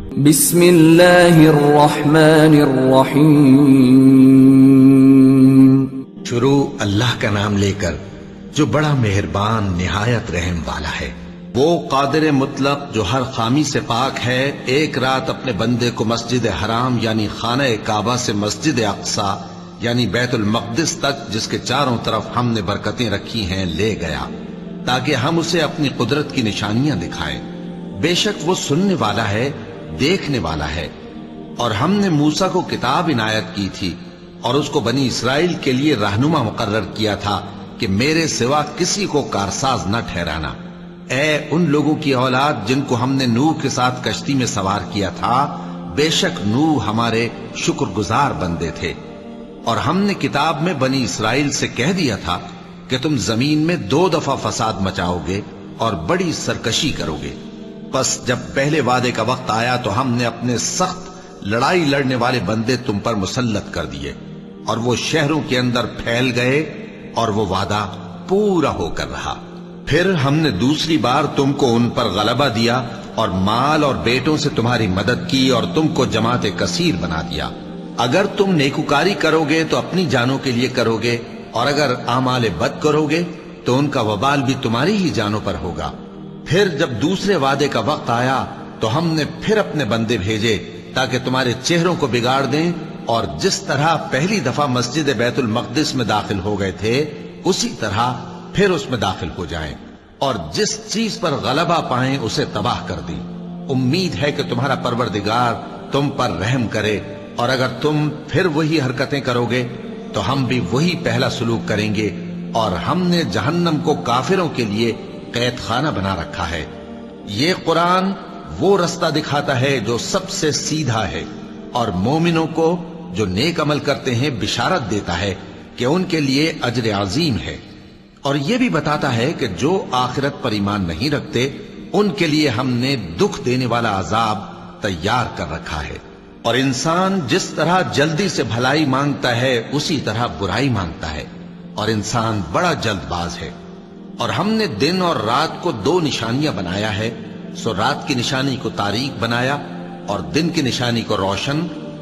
بسم اللہ الرحمن الرحیم. شروع اللہ کا نام لے کر جو بڑا مہربان نہایت رحم والا ہے. وہ قادر مطلق جو ہر خامی سے پاک ہے، ایک رات اپنے بندے کو مسجد حرام یعنی خانہ کعبہ سے مسجد اقصی یعنی بیت المقدس تک، جس کے چاروں طرف ہم نے برکتیں رکھی ہیں، لے گیا تاکہ ہم اسے اپنی قدرت کی نشانیاں دکھائیں. بے شک وہ سننے والا ہے، دیکھنے والا ہے. اور ہم نے موسیٰ کو کتاب عنایت کی تھی اور اس کو بنی اسرائیل کے لیے رہنما مقرر کیا تھا کہ میرے سوا کسی کو کارساز نہ ٹھہرانا. اے ان لوگوں کی اولاد جن کو ہم نے نوح کے ساتھ کشتی میں سوار کیا تھا، بے شک نوح ہمارے شکر گزار بندے تھے. اور ہم نے کتاب میں بنی اسرائیل سے کہہ دیا تھا کہ تم زمین میں 2 دفعہ فساد مچاؤ گے اور بڑی سرکشی کرو گے. پس جب پہلے وعدے کا وقت آیا تو ہم نے اپنے سخت لڑائی لڑنے والے بندے تم پر مسلط کر دیے اور وہ شہروں کے اندر پھیل گئے اور وہ وعدہ پورا ہو کر رہا. پھر ہم نے دوسری بار تم کو ان پر غلبہ دیا اور مال اور بیٹوں سے تمہاری مدد کی اور تم کو جماعت کثیر بنا دیا. اگر تم نیکوکاری کرو گے تو اپنی جانوں کے لیے کرو گے، اور اگر اعمال بد کرو گے تو ان کا وبال بھی تمہاری ہی جانوں پر ہوگا. پھر جب دوسرے وعدے کا وقت آیا تو ہم نے پھر اپنے بندے بھیجے تاکہ تمہارے چہروں کو بگاڑ دیں، اور جس طرح پہلی دفعہ مسجد بیت المقدس میں داخل ہو گئے تھے اسی طرح پھر اس میں داخل ہو جائیں، اور جس چیز پر غلبہ پائیں اسے تباہ کر دیں. امید ہے کہ تمہارا پروردگار تم پر رحم کرے، اور اگر تم پھر وہی حرکتیں کرو گے تو ہم بھی وہی پہلا سلوک کریں گے. اور ہم نے جہنم کو کافروں کے لیے قید خانہ بنا رکھا ہے. یہ قرآن وہ رستہ دکھاتا ہے جو سب سے سیدھا ہے، اور مومنوں کو جو نیک عمل کرتے ہیں بشارت دیتا ہے کہ ان کے لیے اجر عظیم ہے. اور یہ بھی بتاتا ہے کہ جو آخرت پر ایمان نہیں رکھتے ان کے لیے ہم نے دکھ دینے والا عذاب تیار کر رکھا ہے. اور انسان جس طرح جلدی سے بھلائی مانگتا ہے اسی طرح برائی مانگتا ہے، اور انسان بڑا جلد باز ہے. اور ہم نے دن اور رات کو 2 نشانیاں بنایا ہے، سو رات کی نشانی کو تاریک بنایا اور دن کی نشانی کو روشن،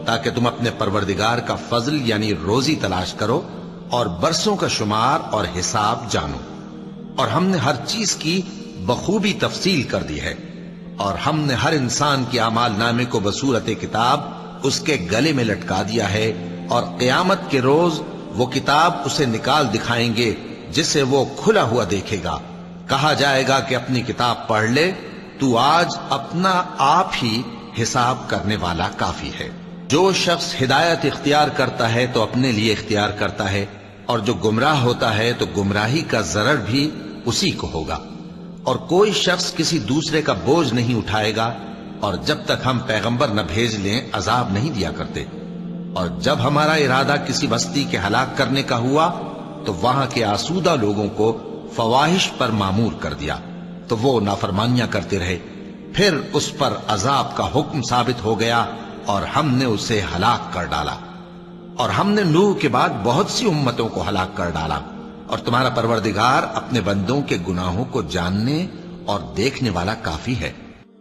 تاکہ تم اپنے پروردگار کا فضل یعنی روزی تلاش کرو اور برسوں کا شمار اور حساب جانو. اور ہم نے ہر چیز کی بخوبی تفصیل کر دی ہے. اور ہم نے ہر انسان کے اعمال نامے کو بصورت کتاب اس کے گلے میں لٹکا دیا ہے، اور قیامت کے روز وہ کتاب اسے نکال دکھائیں گے جسے وہ کھلا ہوا دیکھے گا. کہا جائے گا کہ اپنی کتاب پڑھ لے، تو آج اپنا آپ ہی حساب کرنے والا کافی ہے. جو شخص ہدایت اختیار کرتا ہے تو اپنے لیے اختیار کرتا ہے، اور جو گمراہ ہوتا ہے تو گمراہی کا ضرر بھی اسی کو ہوگا. اور کوئی شخص کسی دوسرے کا بوجھ نہیں اٹھائے گا، اور جب تک ہم پیغمبر نہ بھیج لیں عذاب نہیں دیا کرتے. اور جب ہمارا ارادہ کسی بستی کے ہلاک کرنے کا ہوا تو وہاں کے آسودہ لوگوں کو فواحش پر مامور کر دیا، تو وہ نافرمانیاں کرتے رہے. پھر اس پر عذاب کا حکم ثابت ہو گیا اور ہم نے اسے ہلاک کر ڈالا. اور ہم نے نوح کے بعد بہت سی امتوں کو ہلاک کر ڈالا. اور تمہارا پروردگار اپنے بندوں کے گناہوں کو جاننے اور دیکھنے والا کافی ہے.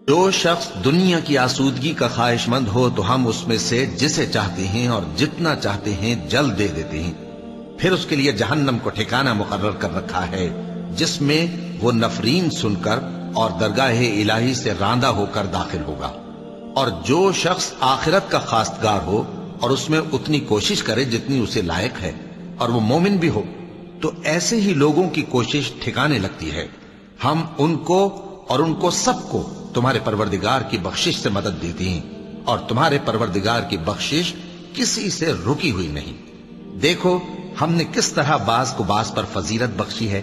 جو شخص دنیا کی آسودگی کا خواہش مند ہو تو ہم اس میں سے جسے چاہتے ہیں اور جتنا چاہتے ہیں جلد دے دیتے ہیں. پھر اس کے لیے جہنم کو ٹھکانہ مقرر کر رکھا ہے، جس میں وہ نفرین سن کر اور درگاہ الہی سے راندہ ہو کر داخل ہوگا. اور جو شخص آخرت کا خواستگار ہو اور اس میں اتنی کوشش کرے جتنی اسے لائق ہے، اور وہ مومن بھی ہو، تو ایسے ہی لوگوں کی کوشش ٹھکانے لگتی ہے. ہم ان کو اور ان کو سب کو تمہارے پروردگار کی بخشش سے مدد دیتی ہیں، اور تمہارے پروردگار کی بخشش کسی سے رکی ہوئی نہیں. دیکھو ہم نے کس طرح بعض کو بعض پر فضیلت بخشی ہے،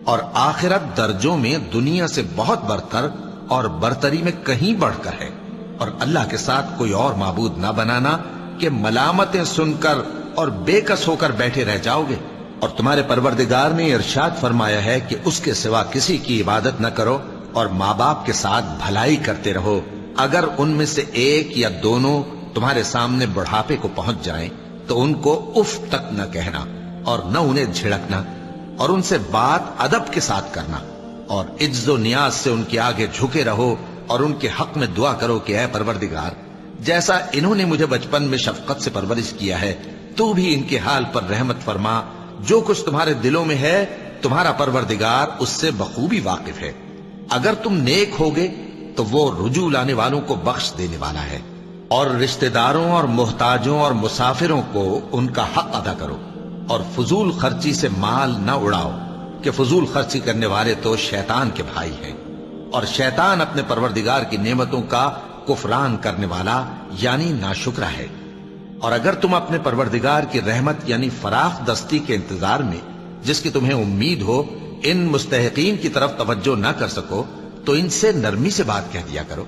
اور آخرت درجوں میں دنیا سے بہت برتر اور برتری میں کہیں بڑھ کر ہے. اور اللہ کے ساتھ کوئی اور معبود نہ بنانا کہ ملامتیں سن کر اور بے کس ہو کر بیٹھے رہ جاؤ گے. اور تمہارے پروردگار نے ارشاد فرمایا ہے کہ اس کے سوا کسی کی عبادت نہ کرو، اور ماں باپ کے ساتھ بھلائی کرتے رہو. اگر ان میں سے ایک یا دونوں تمہارے سامنے بڑھاپے کو پہنچ جائیں تو ان کو اف تک نہ کہنا اور نہ انہیں جھڑکنا، اور ان سے بات ادب کے ساتھ کرنا، اور عجز و نیاز سے ان کے آگے جھکے رہو اور ان کے حق میں دعا کرو کہ اے پروردگار، جیسا انہوں نے مجھے بچپن میں شفقت سے پرورش کیا ہے، تو بھی ان کے حال پر رحمت فرما۔ جو کچھ تمہارے دلوں میں ہے تمہارا پروردگار اس سے بخوبی واقف ہے۔ اگر تم نیک ہوگے تو وہ رجوع لانے والوں کو بخش دینے والا ہے۔ اور رشتہ داروں اور محتاجوں اور مسافروں کو ان کا حق ادا کرو، اور فضول خرچی سے مال نہ اڑاؤ، کہ فضول خرچی کرنے والے تو شیطان کے بھائی ہیں، اور شیطان اپنے پروردگار کی نعمتوں کا کفران کرنے والا یعنی ناشکرا ہے۔ اور اگر تم اپنے پروردگار کی رحمت یعنی فراخ دستی کے انتظار میں، جس کی تمہیں امید ہو، ان مستحقین کی طرف توجہ نہ کر سکو تو ان سے نرمی سے بات کہہ دیا کرو،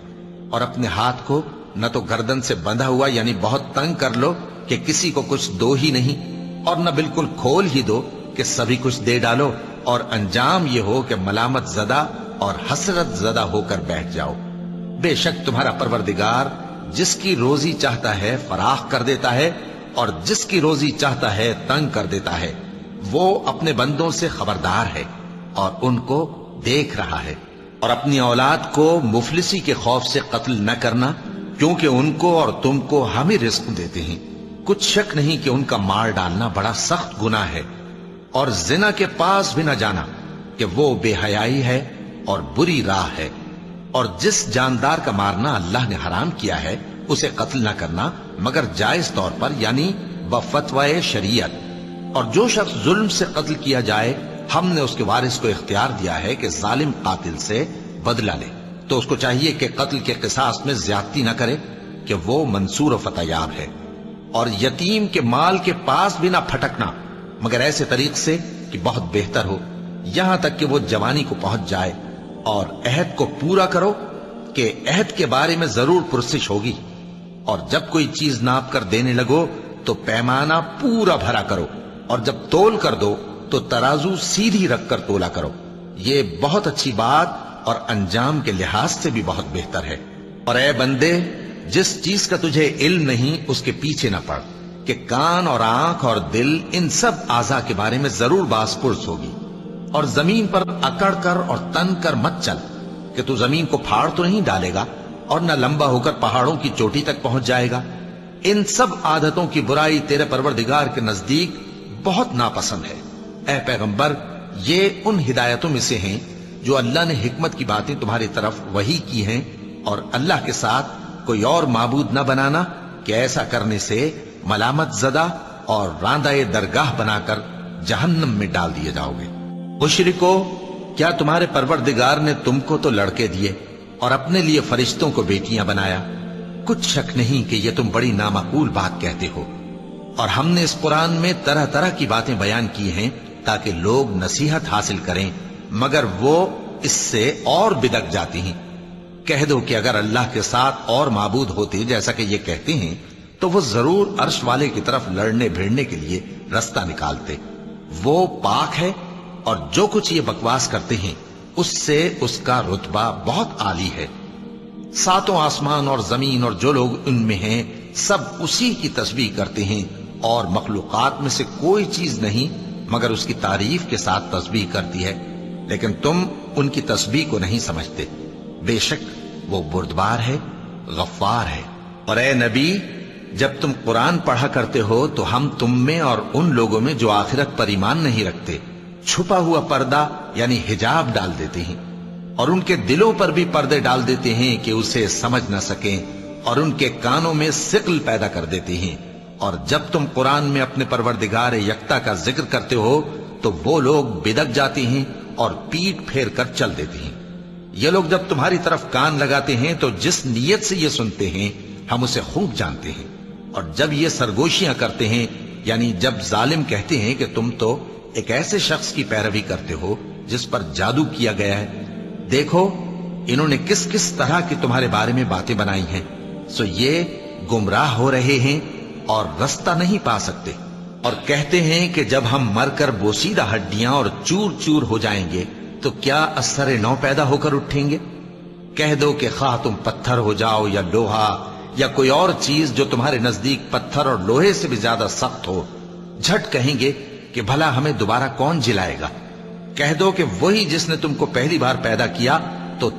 اور اپنے ہاتھ کو نہ تو گردن سے بندھا ہوا یعنی بہت تنگ کر لو کہ کسی کو کچھ دو ہی نہیں، اور نہ بالکل کھول ہی دو کہ سبھی کچھ دے ڈالو، اور انجام یہ ہو کہ ملامت زدہ اور حسرت زدہ ہو کر بیٹھ جاؤ۔ بے شک تمہارا پروردگار جس کی روزی چاہتا ہے فراخ کر دیتا ہے، اور جس کی روزی چاہتا ہے تنگ کر دیتا ہے۔ وہ اپنے بندوں سے خبردار ہے اور ان کو دیکھ رہا ہے۔ اور اپنی اولاد کو مفلسی کے خوف سے قتل نہ کرنا، کیونکہ ان کو اور تم کو ہم ہی رزق دیتے ہیں۔ کچھ شک نہیں کہ ان کا مار ڈالنا بڑا سخت گناہ ہے۔ اور زنا کے پاس بھی نہ جانا، کہ وہ بے حیائی ہے اور بری راہ ہے۔ اور جس جاندار کا مارنا اللہ نے حرام کیا ہے اسے قتل نہ کرنا مگر جائز طور پر یعنی بفتوائے شریعت۔ اور جو شخص ظلم سے قتل کیا جائے ہم نے اس کے وارث کو اختیار دیا ہے کہ ظالم قاتل سے بدلہ لے، تو اس کو چاہیے کہ قتل کے قصاص میں زیادتی نہ کرے، کہ وہ منصور و فتح یاب ہے۔ اور یتیم کے مال کے پاس بھی نہ پھٹکنا مگر ایسے طریق سے کہ بہت بہتر ہو، یہاں تک کہ وہ جوانی کو پہنچ جائے۔ اور عہد کو پورا کرو کہ عہد کے بارے میں ضرور پرسش ہوگی۔ اور جب کوئی چیز ناپ کر دینے لگو تو پیمانہ پورا بھرا کرو، اور جب تول کر دو تو ترازو سیدھی رکھ کر تولا کرو۔ یہ بہت اچھی بات اور انجام کے لحاظ سے بھی بہت بہتر ہے۔ اور اے بندے، جس چیز کا تجھے علم نہیں اس کے پیچھے نہ پڑ، کہ کان اور آنکھ اور دل ان سب اعضاء کے بارے میں ضرور باز پرس ہوگی۔ اور زمین پر اکڑ کر اور تن کر مت چل، کہ تو زمین کو پھاڑ تو نہیں ڈالے گا اور نہ لمبا ہو کر پہاڑوں کی چوٹی تک پہنچ جائے گا۔ ان سب عادتوں کی برائی تیرے پروردگار کے نزدیک بہت ناپسند ہے۔ اے پیغمبر، یہ ان ہدایتوں میں سے ہیں جو اللہ نے حکمت کی باتیں تمہاری طرف وحی کی ہیں، اور اللہ کے ساتھ کوئی اور معبود نہ بنانا، کہ ایسا کرنے سے ملامت زدہ اور راندہ درگاہ بنا کر جہنم میں ڈال دیے جاؤ گے۔ مشرکو، کیا تمہارے پروردگار نے تم کو تو لڑکے دیے اور اپنے لیے فرشتوں کو بیٹیاں بنایا؟ کچھ شک نہیں کہ یہ تم بڑی نامعقول بات کہتے ہو۔ اور ہم نے اس قرآن میں طرح طرح کی باتیں بیان کی ہیں تاکہ لوگ نصیحت حاصل کریں، مگر وہ اس سے اور بدک جاتی ہیں۔ کہہ دو کہ اگر اللہ کے ساتھ اور معبود ہوتے جیسا کہ یہ کہتے ہیں تو وہ ضرور عرش والے کی طرف لڑنے بھیڑنے کے لیے رستہ نکالتے۔ وہ پاک ہے، اور جو کچھ یہ بکواس کرتے ہیں اس سے اس کا رتبہ بہت عالی ہے۔ ساتوں آسمان اور زمین اور جو لوگ ان میں ہیں سب اسی کی تسبیح کرتے ہیں، اور مخلوقات میں سے کوئی چیز نہیں مگر اس کی تعریف کے ساتھ تسبیح کرتی ہے، لیکن تم ان کی تسبیح کو نہیں سمجھتے۔ بے شک وہ بردبار ہے، غفار ہے۔ اور اے نبی، جب تم قرآن پڑھا کرتے ہو تو ہم تم میں اور ان لوگوں میں جو آخرت پر ایمان نہیں رکھتے چھپا ہوا پردہ یعنی حجاب ڈال دیتے ہیں، اور ان کے دلوں پر بھی پردے ڈال دیتے ہیں کہ اسے سمجھ نہ سکیں، اور ان کے کانوں میں ثقل پیدا کر دیتے ہیں۔ اور جب تم قرآن میں اپنے پروردگار یکتا کا ذکر کرتے ہو تو وہ لوگ بدک جاتے ہیں اور پیٹ پھیر کر چل دیتے ہیں۔ یہ لوگ جب تمہاری طرف کان لگاتے ہیں تو جس نیت سے یہ سنتے ہیں ہم اسے خوب جانتے ہیں، اور جب یہ سرگوشیاں کرتے ہیں یعنی جب ظالم کہتے ہیں کہ تم تو ایک ایسے شخص کی پیروی کرتے ہو جس پر جادو کیا گیا ہے، دیکھو انہوں نے کس کس طرح کی تمہارے بارے میں باتیں بنائی ہیں، سو یہ گمراہ ہو رہے ہیں اور رستہ نہیں پا سکتے۔ اور کہتے ہیں کہ جب ہم مر کر بوسیدہ ہڈیاں اور چور چور ہو جائیں گے تو کیا اثر نو پیدا ہو کر اٹھیں گے؟ کہہ دو کہ خواہ تم پتھر ہو جاؤ یا لوہا یا کوئی اور چیز جو تمہارے نزدیک پتھر اور لوہے سے بھی زیادہ سخت ہو، جھٹ کہیں گے کہ بھلا ہمیں دوبارہ کون جلائے گا؟ کہہ دو کہ وہی جس نے تم کو پہلی بار پیدا کیا تو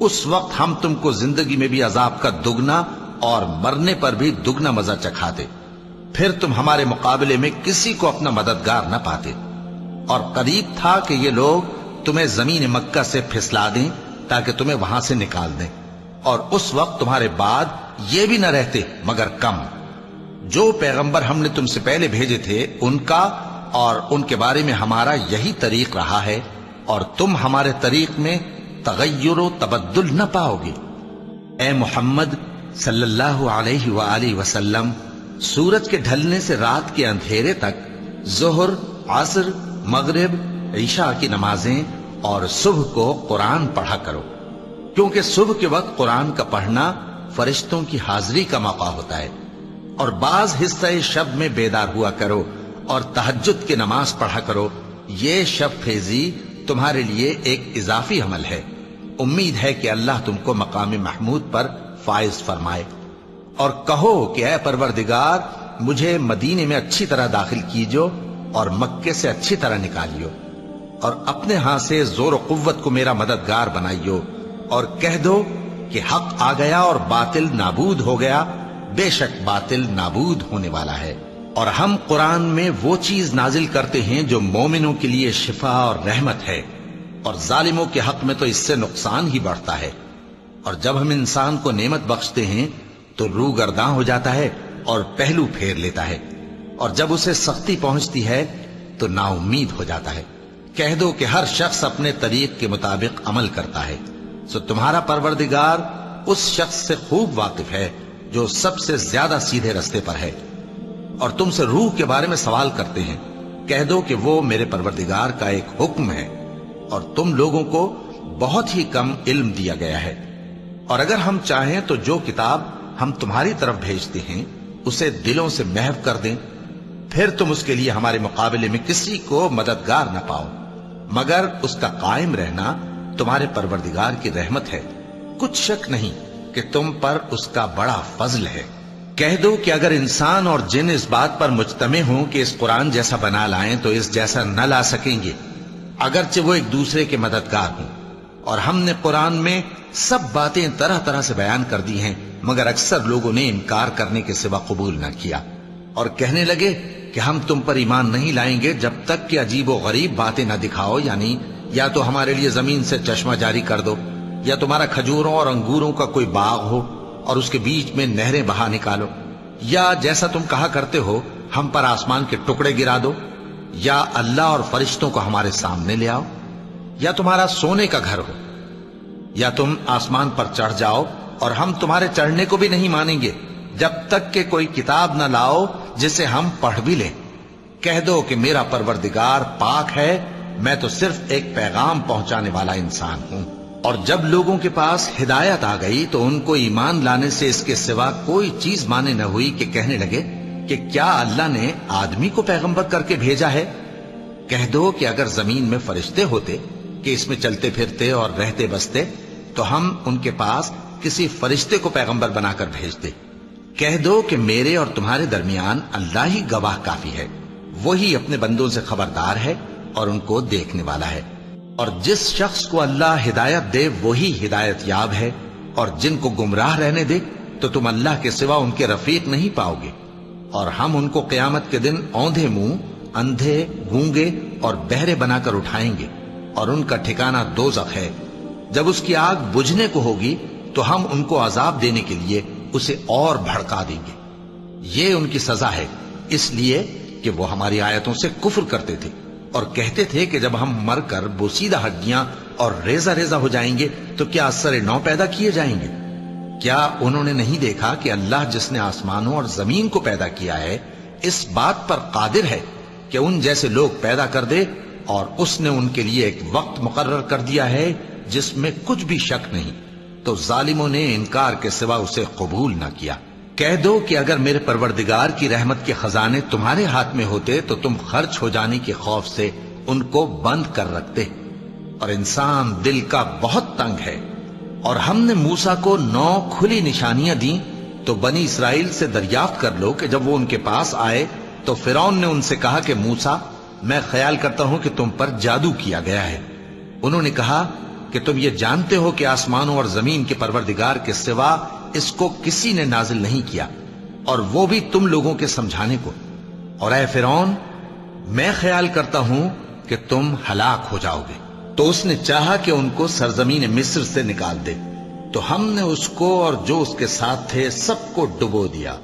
اس وقت ہم تم کو زندگی میں بھی عذاب کا دگنا اور مرنے پر بھی دگنا مزہ چکھاتے، پھر تم ہمارے مقابلے میں کسی کو اپنا مددگار نہ پاتے، اور قریب تھا کہ یہ لوگ تمہیں زمین مکہ سے پھسلا دیں تاکہ تمہیں وہاں سے نکال دیں، اور اس وقت تمہارے بعد یہ بھی نہ رہتے مگر کم۔ جو پیغمبر ہم نے تم سے پہلے بھیجے تھے ان کا اور ان کے بارے میں ہمارا یہی طریق رہا ہے، اور تم ہمارے طریق میں تغیر و تبدل نہ پاؤ گے۔ اے محمد صلی اللہ علیہ وآلہ وسلم، سورج کے ڈھلنے سے رات کے اندھیرے تک ظہر، عصر، مغرب، عشاء کی نمازیں اور صبح کو قرآن پڑھا کرو، کیونکہ صبح کے وقت قرآن کا پڑھنا فرشتوں کی حاضری کا موقع ہوتا ہے، اور بعض حصہ شب میں بیدار ہوا کرو اور تہجد کی نماز پڑھا کرو، یہ شب خیزی تمہارے لیے ایک اضافی عمل ہے۔ امید ہے کہ اللہ تم کو مقام محمود پر فائز فرمائے۔ اور کہو کہ اے پروردگار، مجھے مدینے میں اچھی طرح داخل کیجو اور مکے سے اچھی طرح نکالیو، اور اپنے ہاں سے زور و قوت کو میرا مددگار بنائیو، اور کہہ دو کہ حق آ گیا اور باطل نابود ہو گیا، بے شک باطل نابود ہونے والا ہے۔ اور ہم قرآن میں وہ چیز نازل کرتے ہیں جو مومنوں کے لیے شفا اور رحمت ہے، اور ظالموں کے حق میں تو اس سے نقصان ہی بڑھتا ہے۔ اور جب ہم انسان کو نعمت بخشتے ہیں تو روح گرداں ہو جاتا ہے اور پہلو پھیر لیتا ہے، اور جب اسے سختی پہنچتی ہے تو نا امید ہو جاتا ہے۔ کہہ دو کہ ہر شخص اپنے طریق کے مطابق عمل کرتا ہے، سو تمہارا پروردگار اس شخص سے خوب واقف ہے جو سب سے زیادہ سیدھے رستے پر ہے۔ اور تم سے روح کے بارے میں سوال کرتے ہیں، کہہ دو کہ وہ میرے پروردگار کا ایک حکم ہے، اور تم لوگوں کو بہت ہی کم علم دیا گیا ہے۔ اور اگر ہم چاہیں تو جو کتاب ہم تمہاری طرف بھیجتے ہیں اسے دلوں سے محو کر دیں، پھر تم اس کے لیے ہمارے مقابلے میں کسی کو مددگار نہ پاؤ، مگر اس کا قائم رہنا تمہارے پروردگار کی رحمت ہے، کچھ شک نہیں کہ تم پر اس کا بڑا فضل ہے۔ کہہ دو کہ اگر انسان اور جن اس بات پر مجتمع ہوں کہ اس قرآن جیسا بنا لائیں تو اس جیسا نہ لا سکیں گے، اگرچہ وہ ایک دوسرے کے مددگار ہوں۔ اور ہم نے قرآن میں سب باتیں طرح طرح سے بیان کر دی ہیں، مگر اکثر لوگوں نے انکار کرنے کے سوا قبول نہ کیا، اور کہنے لگے کہ ہم تم پر ایمان نہیں لائیں گے جب تک کہ عجیب و غریب باتیں نہ دکھاؤ، یعنی یا تو ہمارے لیے زمین سے چشمہ جاری کر دو، یا تمہارا کھجوروں اور انگوروں کا کوئی باغ ہو اور اس کے بیچ میں نہریں بہا نکالو، یا جیسا تم کہا کرتے ہو ہم پر آسمان کے ٹکڑے گرا دو، یا اللہ اور فرشتوں کو ہمارے سامنے لے آؤ، یا تمہارا سونے کا گھر ہو، یا تم آسمان پر چڑھ جاؤ، اور ہم تمہارے چڑھنے کو بھی نہیں مانیں گے جب تک کہ کوئی کتاب نہ لاؤ جسے ہم پڑھ بھی لیں۔ کہہ دو کہ میرا پروردگار پاک ہے، میں تو صرف ایک پیغام پہنچانے والا انسان ہوں۔ اور جب لوگوں کے پاس ہدایت آ گئی تو ان کو ایمان لانے سے اس کے سوا کوئی چیز مانے نہ ہوئی کہ کہنے لگے کہ کیا اللہ نے آدمی کو پیغمبر کر کے بھیجا ہے؟ کہہ دو کہ اگر زمین میں فرشتے ہوتے کہ اس میں چلتے پھرتے اور رہتے بستے تو ہم ان کے پاس کسی فرشتے کو پیغمبر بنا کر بھیجتے۔ کہہ دو کہ میرے اور تمہارے درمیان اللہ ہی گواہ کافی ہے، وہی اپنے بندوں سے خبردار ہے اور ان کو دیکھنے والا ہے۔ اور جس شخص کو اللہ ہدایت دے وہی ہدایت یاب ہے، اور جن کو گمراہ رہنے دے تو تم اللہ کے سوا ان کے رفیق نہیں پاؤ گے۔ اور ہم ان کو قیامت کے دن اوندھے منہ، اندھے، گونگے اور بہرے بنا کر اٹھائیں گے، اور ان کا ٹھکانہ دوزخ ہے۔ جب اس کی آگ بجھنے کو ہوگی تو ہم ان کو عذاب دینے کے لیے اسے اور بھڑکا دیں گے۔ یہ ان کی سزا ہے، اس لیے کہ وہ ہماری آیتوں سے کفر کرتے تھے اور کہتے تھے کہ جب ہم مر کر بوسیدہ ہڈیاں اور ریزہ ریزہ ہو جائیں گے تو کیا اثر نو پیدا کیے جائیں گے؟ کیا انہوں نے نہیں دیکھا کہ اللہ جس نے آسمانوں اور زمین کو پیدا کیا ہے اس بات پر قادر ہے کہ ان جیسے لوگ پیدا کر دے، اور اس نے ان کے لیے ایک وقت مقرر کر دیا ہے جس میں کچھ بھی شک نہیں، تو ظالموں نے انکار کے سوا اسے قبول نہ کیا۔ کہہ دو کہ اگر میرے پروردگار کی رحمت کے خزانے تمہارے ہاتھ میں ہوتے تو تم خرچ ہو جانے کے خوف سے ان کو بند کر رکھتے، اور انسان دل کا بہت تنگ ہے۔ اور ہم نے موسیٰ کو 9 کھلی نشانیاں دیں تو بنی اسرائیل سے دریافت کر لو کہ جب وہ ان کے پاس آئے تو فرعون نے ان سے کہا کہ موسیٰ، میں خیال کرتا ہوں کہ تم پر جادو کیا گیا ہے۔ انہوں نے کہا کہ تم یہ جانتے ہو کہ آسمانوں اور زمین کے پروردگار کے سوا اس کو کسی نے نازل نہیں کیا، اور وہ بھی تم لوگوں کے سمجھانے کو۔ اور اے فرعون، میں خیال کرتا ہوں کہ تم ہلاک ہو جاؤ گے۔ تو اس نے چاہا کہ ان کو سرزمین مصر سے نکال دے، تو ہم نے اس کو اور جو اس کے ساتھ تھے سب کو ڈبو دیا،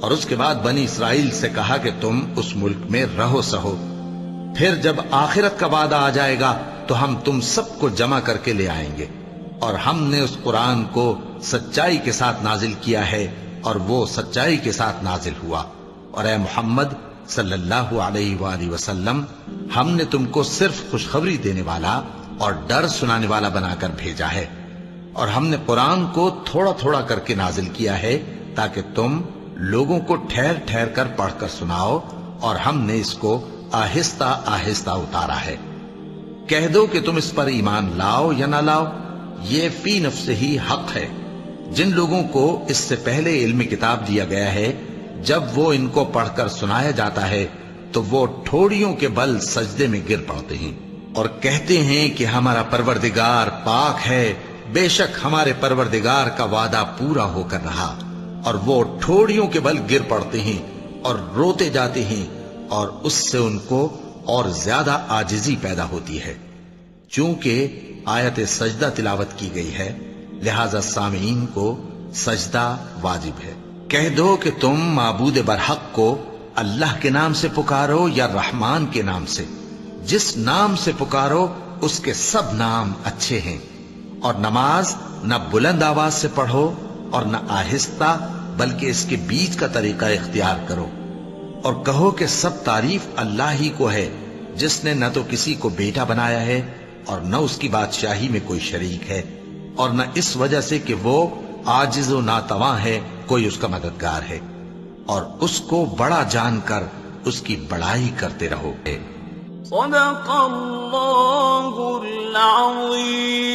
اور اس کے بعد بنی اسرائیل سے کہا کہ تم اس ملک میں رہو سہو، پھر جب آخرت کا وعدہ آ جائے گا تو ہم تم سب کو جمع کر کے لے آئیں گے۔ اور ہم نے اس قرآن کو سچائی کے ساتھ نازل کیا ہے، اور وہ سچائی کے ساتھ نازل ہوا۔ اور اے محمد صلی اللہ علیہ وآلہ وسلم، ہم نے تم کو صرف خوشخبری دینے والا اور ڈر سنانے والا بنا کر بھیجا ہے، اور ہم نے قرآن کو تھوڑا تھوڑا کر کے نازل کیا ہے تاکہ تم لوگوں کو ٹھہر ٹھہر کر پڑھ کر سناؤ، اور ہم نے اس کو آہستہ آہستہ اتارا ہے۔ کہہ دو کہ تم اس پر ایمان لاؤ یا نہ لاؤ، یہ فی نفس ہی حق ہے۔ جن لوگوں کو اس سے پہلے علم کتاب دیا گیا ہے، جب وہ ان کو پڑھ کر سنایا جاتا ہے تو وہ ٹھوڑیوں کے بل سجدے میں گر پڑتے ہیں اور کہتے ہیں کہ ہمارا پروردگار پاک ہے، بے شک ہمارے پروردگار کا وعدہ پورا ہو کر رہا۔ اور وہ ٹھوڑیوں کے بل گر پڑتے ہیں اور روتے جاتے ہیں، اور اس سے ان کو اور زیادہ عاجزی پیدا ہوتی ہے۔ چونکہ آیت سجدہ تلاوت کی گئی ہے، لہذا سامعین کو سجدہ واجب ہے۔ کہہ دو کہ تم معبود برحق کو اللہ کے نام سے پکارو یا رحمان کے نام سے، جس نام سے پکارو اس کے سب نام اچھے ہیں، اور نماز نہ بلند آواز سے پڑھو اور نہ آہستہ، بلکہ اس کے بیچ کا طریقہ اختیار کرو، اور کہو کہ سب تعریف اللہ ہی کو ہے، جس نے نہ تو کسی کو بیٹا بنایا ہے اور نہ اس کی بادشاہی میں کوئی شریک ہے، اور نہ اس وجہ سے کہ وہ عاجز و ناتواں ہے کوئی اس کا مددگار ہے، اور اس کو بڑا جان کر اس کی بڑائی کرتے رہو۔ صدق اللہ العظیم۔